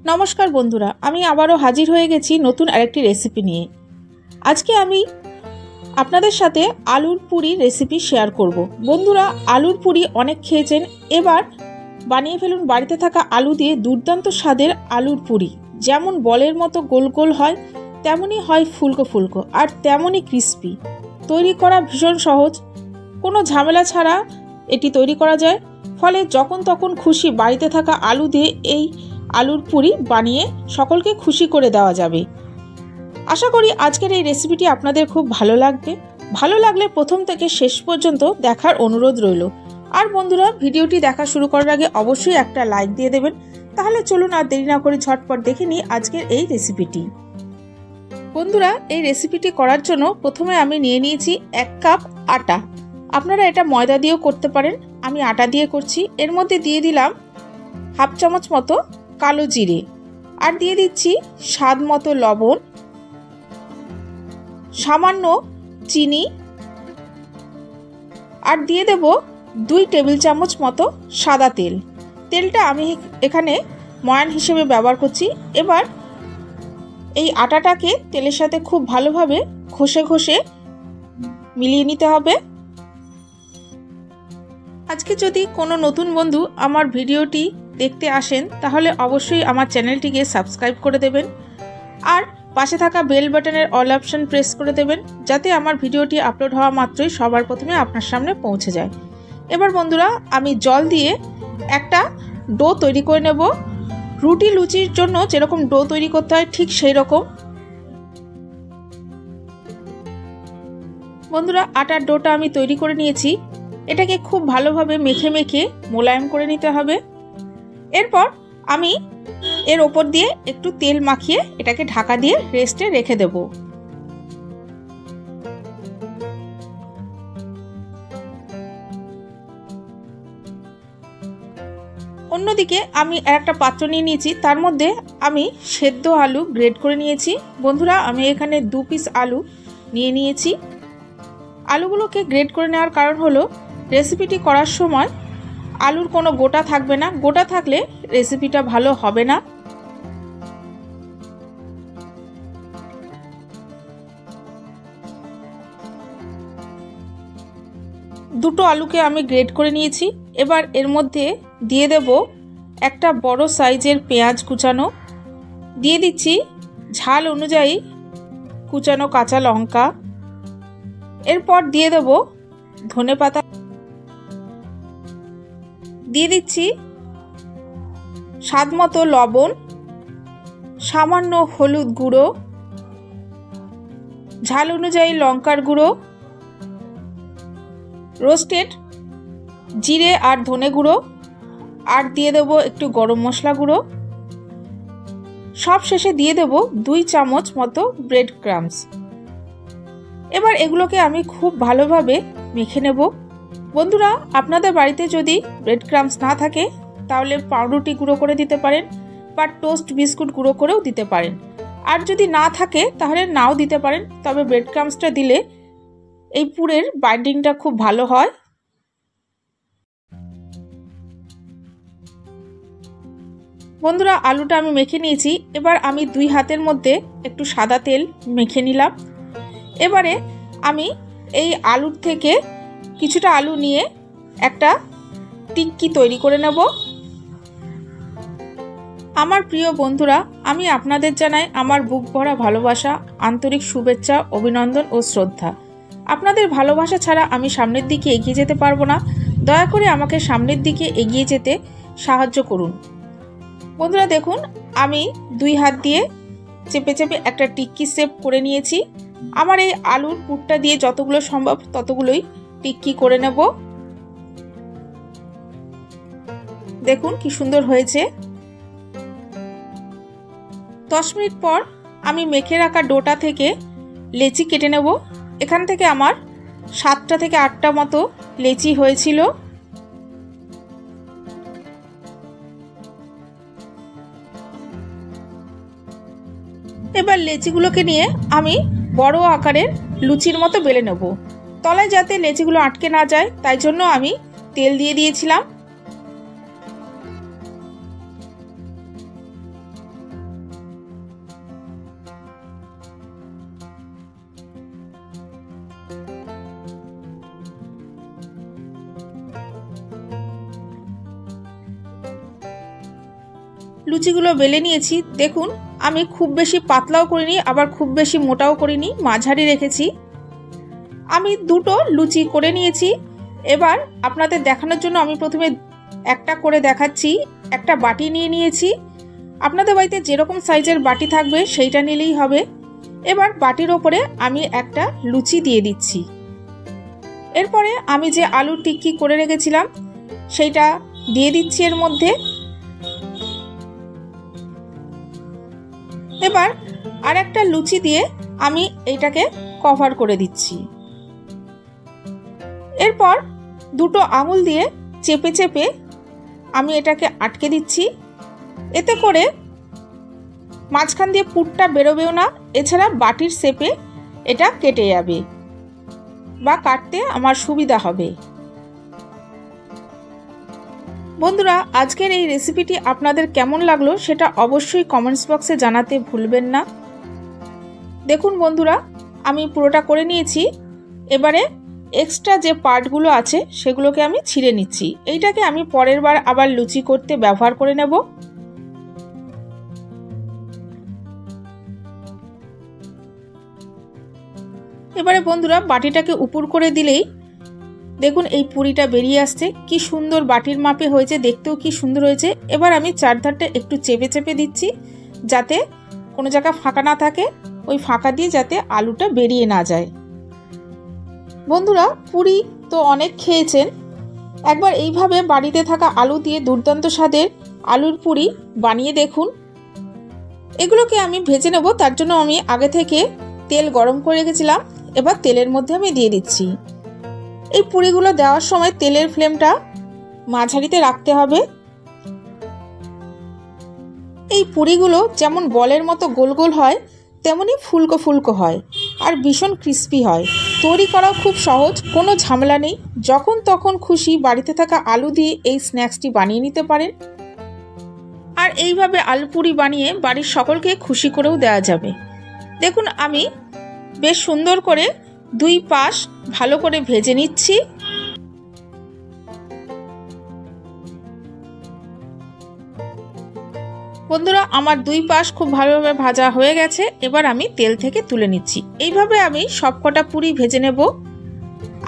নমস্কার বন্ধুরা, আমি আবারও হাজির হয়ে গেছি নতুন আরেকটি রেসিপি নিয়ে। আজকে আমি আপনাদের সাথে আলুর পুরি রেসিপি শেয়ার করব। বন্ধুরা, আলুর পুরি অনেক খেয়েছেন, এবার বানিয়ে ফেলুন বাড়িতে থাকা আলু দিয়ে দুর্দান্ত স্বাদের আলুর পুরি। যেমন বলের মতো গোল গোল হয়, তেমনই হয় ফুলকো ফুলকো, আর তেমনই ক্রিস্পি। তৈরি করা ভীষণ সহজ, কোনো ঝামেলা ছাড়া এটি তৈরি করা যায়। ফলে যখন তখন খুশি বাড়িতে থাকা আলু দিয়ে এই আলুর পুরি বানিয়ে সকলকে খুশি করে দেওয়া যাবে। আশা করি আজকের এই রেসিপিটি আপনাদের খুব ভালো লাগবে। ভালো লাগলে প্রথম থেকে শেষ পর্যন্ত দেখার অনুরোধ রইল। আর বন্ধুরা, ভিডিওটি দেখা শুরু করার আগে অবশ্যই একটা লাইক দিয়ে দেবেন। তাহলে চলুন আর দেরি না করে ঝটপট দেখে নিই আজকের এই রেসিপিটি। বন্ধুরা, এই রেসিপিটি করার জন্য প্রথমে আমি নিয়ে নিয়েছি 1 কাপ আটা। আপনারা এটা ময়দা দিয়েও করতে পারেন, আমি আটা দিয়ে করছি। এর মধ্যে দিয়ে দিলাম 1/2 চামচ মতো কালো জিরে, আর দিয়ে দিচ্ছি স্বাদ মতো লবণ, সামান্য চিনি, আর দিয়ে দেব 2 টেবিল চামচ মতো সাদা তেল। তেলটা আমি এখানে ময়ান হিসেবে ব্যবহার করছি। এবার এই আটাটাকে তেলের সাথে খুব ভালোভাবে ঘষে ঘষে মিলিয়ে নিতে হবে। আজকে যদি কোনো নতুন বন্ধু আমার ভিডিওটি দেখতে আসেন, তাহলে অবশ্যই আমার চ্যানেলটিকে সাবস্ক্রাইব করে দেবেন, আর পাশে থাকা বেল বাটনের অল অপশন প্রেস করে দেবেন, যাতে আমার ভিডিওটি আপলোড হওয়া মাত্রই সবার প্রথমে আপনার সামনে পৌঁছে যায়। এবার বন্ধুরা, আমি জল দিয়ে একটা ডো তৈরি করে নেব। রুটি লুচির জন্য যেরকম ডো তৈরি করতে হয় ঠিক সেই রকম। বন্ধুরা, আটার ডোটা আমি তৈরি করে নিয়েছি। এটাকে খুব ভালোভাবে মেখে মেখে মোলায়েম করে নিতে হবে। এরপর আমি এর ওপর দিয়ে একটু তেল মাখিয়ে এটাকে ঢাকা দিয়ে রেস্টে রেখে দেব। অন্যদিকে আমি একটা পাত্র নিয়ে নিয়েছি, তার মধ্যে আমি সেদ্ধ আলু গ্রেড করে নিয়েছি। বন্ধুরা, আমি এখানে 2 পিস আলু নিয়ে নিয়েছি। আলুগুলোকে গ্রেড করে নেওয়ার কারণ হলো রেসিপিটি করার সময় আলুর কোনো গোটা থাকবে না। গোটা থাকলে রেসিপিটা ভালো হবে না। দুটো আলুকে আমি গ্রেড করে নিয়েছি। এবার এর মধ্যে দিয়ে দেব একটা বড় সাইজের পেঁয়াজ কুচানো, দিয়ে দিচ্ছি ঝাল অনুযায়ী কুচানো কাঁচা লঙ্কা, এরপর দিয়ে দেব ধনেপাতা, দিয়ে দিচ্ছি স্বাদ মতো লবণ, সামান্য হলুদ গুঁড়ো, ঝাল অনুযায়ী লঙ্কার গুঁড়ো, রোস্টেড জিরে আর ধনে গুঁড়ো, আর দিয়ে দেবো একটু গরম মশলা গুঁড়ো। সব শেষে দিয়ে দেব 2 চামচ মতো ব্রেড ক্রাম্বস। এবার এগুলোকে আমি খুব ভালোভাবে মেখে নেব। বন্ধুরা, আপনাদের বাড়িতে যদি ব্রেড ক্রাম্বস না থাকে, তাহলে পাউরুটি গুঁড়ো করে দিতে পারেন, বা টোস্ট বিস্কুট গুঁড়ো করেও দিতে পারেন। আর যদি না থাকে তাহলে নাও দিতে পারেন, তবে ব্রেড ক্রাম্বসটা দিলে এই পুরের বাইন্ডিংটা খুব ভালো হয়। বন্ধুরা, আলুটা আমি মেখে নিয়েছি। এবার আমি 2 হাতের মধ্যে একটু সাদা তেল মেখে নিলাম। এবারে আমি এই আলুর থেকে কিছুটা আলু নিয়ে একটা টিক্কি তৈরি করে নেব। আমার প্রিয় বন্ধুরা, আমি আপনাদের জানাই আমার বুক ভরা ভালোবাসা, আন্তরিক শুভেচ্ছা, অভিনন্দন ও শ্রদ্ধা। আপনাদের ভালোবাসা ছাড়া আমি সামনের দিকে এগিয়ে যেতে পারবো না। দয়া করে আমাকে সামনের দিকে এগিয়ে যেতে সাহায্য করুন। বন্ধুরা দেখুন, আমি 2 হাত দিয়ে চেপে চেপে একটা টিক্কি শেপ করে নিয়েছি। আমার এই আলুর পুরটা দিয়ে যতগুলো সম্ভব ততগুলোই টিক্কি করে নেব। দেখুন কি সুন্দর হয়েছে। 10 মিনিট পর আমি মেখে রাখা ডোটা থেকে লেচি কেটে নেব। এখান থেকে আমার 7টা থেকে 8টা মতো লেচি হয়েছিল। এবার লেচিগুলোকে নিয়ে আমি বড় আকারের লুচির মতো বেলে নেব। তলায় যাতে লেচিগুলো আটকে না যায়, তাই জন্য আমি তেল দিয়ে দিয়েছিলাম। লুচিগুলো বেলে নিয়েছি। দেখুন আমি খুব বেশি পাতলাও করিনি, আবার খুব বেশি মোটাও করিনি, মাঝারি রেখেছি। আমি দুটো লুচি করে নিয়েছি। এবার আপনাদের দেখানোর জন্য আমি প্রথমে একটা করে দেখাচ্ছি। একটা বাটি নিয়ে নিয়েছি। আপনাদের বাড়িতে যেরকম সাইজের বাটি থাকবে সেইটা নিলেই হবে। এবার বাটির ওপরে আমি একটা লুচি দিয়ে দিচ্ছি। এরপরে আমি যে আলুর টিক্কি করে রেখেছিলাম সেইটা দিয়ে দিচ্ছি এর মধ্যে। এবার আর একটা লুচি দিয়ে আমি এইটাকে কভার করে দিচ্ছি। এরপর দুটো আঙুল দিয়ে চেপে চেপে আমি এটাকে আটকে দিচ্ছি। এতে করে মাঝখান দিয়ে পুরটা বেরোবেও না, এছাড়া বাটির শেপে এটা কেটে যাবে বা কাটতে আমার সুবিধা হবে। বন্ধুরা, আজকের এই রেসিপিটি আপনাদের কেমন লাগলো সেটা অবশ্যই কমেন্টস বক্সে জানাতে ভুলবেন না। দেখুন বন্ধুরা, আমি পুরোটা করে নিয়েছি। এবারে এক্সট্রা যে পার্টগুলো আছে সেগুলোকে আমি ছিঁড়ে নিচ্ছি। এইটাকে আমি পরের বার আবার লুচি করতে ব্যবহার করে নেব। এবারে বন্ধুরা, বাটিটাকে উপর করে দিলেই দেখুন এই পুরিটা বেরিয়ে আসছে। কি সুন্দর বাটির মাপে হয়েছে, দেখতেও কি সুন্দর হয়েছে। এবার আমি চারধারটা একটু চেপে চেপে দিচ্ছি যাতে কোনো জায়গা ফাঁকা না থাকে, ওই ফাঁকা দিয়ে যাতে আলুটা বেরিয়ে না যায়। বন্ধুরা, পুরি তো অনেক খেয়েছেন, একবার এইভাবে বাড়িতে থাকা আলু দিয়ে দুর্দান্ত স্বাদের আলুর পুরি বানিয়ে দেখুন। এগুলোকে আমি ভেজে নেব, তার জন্য আমি আগে থেকে তেল গরম করে রেখেছিলাম। এবার তেলের মধ্যে আমি দিয়ে দিচ্ছি। এই পুরিগুলো দেওয়ার সময় তেলের ফ্লেমটা মাঝারিতে রাখতে হবে। এই পুরিগুলো যেমন বলের মতো গোল গোল হয়, তেমনি ফুলকো ফুলকো হয় আর ভীষণ ক্রিস্পি হয়। তৈরি করাও খুব সহজ, কোনো ঝামেলা নেই। যখন তখন খুশি বাড়িতে থাকা আলু দিয়ে এই স্ন্যাক্সটি বানিয়ে নিতে পারেন। আর এইভাবে আলু পুরি বানিয়ে বাড়ির সকলকে খুশি করেও দেওয়া যাবে। দেখুন আমি বেশ সুন্দর করে দুই পাশ ভালো করে ভেজে নিচ্ছি। বন্ধুরা, আমার দুই পাশ খুব ভালোভাবে ভাজা হয়ে গেছে। এবার আমি তেল থেকে তুলে নিচ্ছি। এইভাবে আমি সবকটা পুরি ভেজে নেব।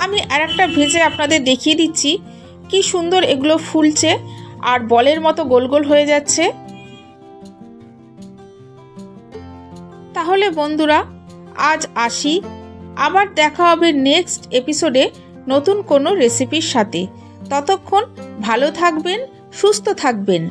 আমি আর একটা ভেজে আপনাদের দেখিয়ে দিচ্ছি কি সুন্দর এগুলো ফুলছে আর বলের মতো গোল গোল হয়ে যাচ্ছে। তাহলে বন্ধুরা, আজ আসি। আবার দেখা হবে নেক্সট এপিসোডে নতুন কোনো রেসিপির সাথে। ততক্ষণ ভালো থাকবেন, সুস্থ থাকবেন।